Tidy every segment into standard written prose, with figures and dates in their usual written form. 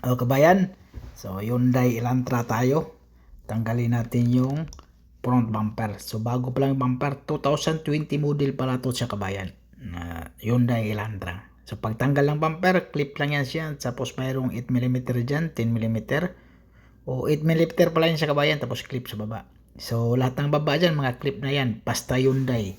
O kabayan, so Hyundai Elantra tayo. Tanggalin natin yung front bumper. So bago pa lang yung bumper, 2020 model pala to sa kabayan. Hyundai Elantra. So pagtanggal ng bumper, clip lang yan siya. Tapos mayroong 8mm dyan, 10mm. O 8mm pala yan sa kabayan, tapos clip sa baba. So lahat ng baba dyan, mga clip na yan. Basta Hyundai.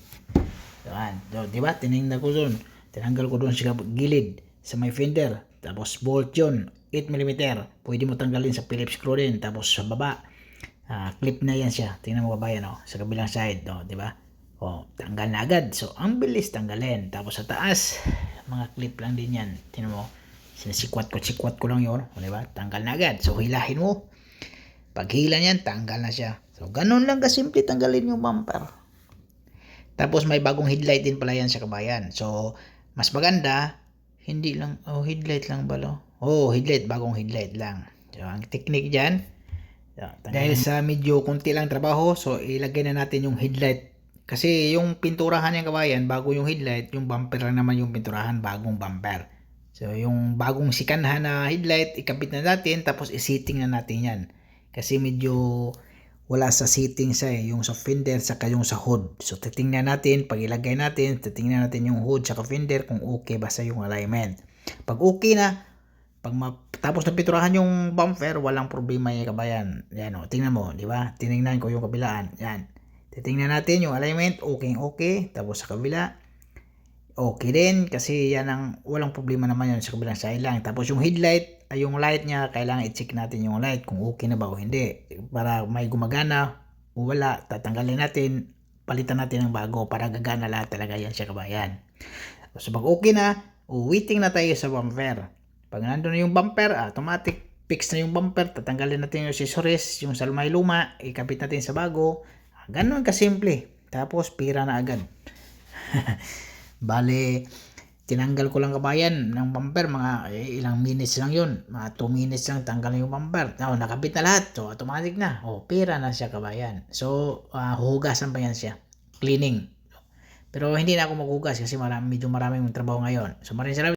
Yan. So, diba? Tinignan ko doon. Tinanggal ko doon sa gilid, sa may fender. Tapos bolt yun, 8mm. Pwede mo tanggalin sa Phillips screw din. Tapos sa baba, clip na yan siya. Tingnan mo kabayan, sa kabilang side, diba? Tanggal na agad. So, ang bilis tanggalin. Tapos sa taas, mga clip lang din yan. Tingnan mo, sinasikwat ko lang yun. Diba? Tanggal na agad. So, hilahin mo. Pag hila niyan, tanggal na siya. So, ganun lang kasimple tanggalin yung bumper. Tapos may bagong headlight din pala yan sa kabayan. So, mas maganda, hindi lang, headlight lang ba? Headlight, bagong headlight lang. So, ang technique dyan, dahil sa medyo kunti lang trabaho, so ilagay na natin yung headlight. Kasi yung pinturahan ng kabayan, bago yung headlight, yung bumper lang naman yung pinturahan, bagong bumper. So, yung bagong sikanhan na headlight, ikabit na natin, tapos isitting na natin yan. Kasi medyo wala sa settings yung sa fender saka yung sa hood. So titingnan natin, pag ilagay natin, titingnan natin yung hood saka fender kung okay ba sa yung alignment. Pag okay na, pag tapos na piturahan yung bumper, walang problema yung kabayan. Yan tingnan mo, di ba? Tiningnan ko yung kabilaan. Yan. Titingnan natin yung alignment, okay. Tapos sa kabila, okay din kasi yan ang walang problema naman yan sa kabilang side lang. Tapos yung headlight, yung light niya, kailangan i-check natin yung light kung okay na ba o hindi. Para may gumagana o wala, tatanggalin natin, palitan natin ng bago para gagana lahat talaga yan sa kabayan. So pag okay na, waiting na tayo sa bumper. Pag nandun na yung bumper, automatic fix na yung bumper, tatanggalin natin yung accessories, yung salmay luma, ikabit natin sa bago. Ganun kasimple. Tapos pira na agad. Bale, tinanggal ko lang kabayan ng bumper, mga ilang minutes lang yun, mga 2 minutes lang tanggal yung bumper. Nakabit na lahat, so automatic na, pira na siya kabayan. So huhugasan pa yan siya, cleaning. Pero hindi na ako maghugas kasi medyo maraming trabaho ngayon. So maraming salamat.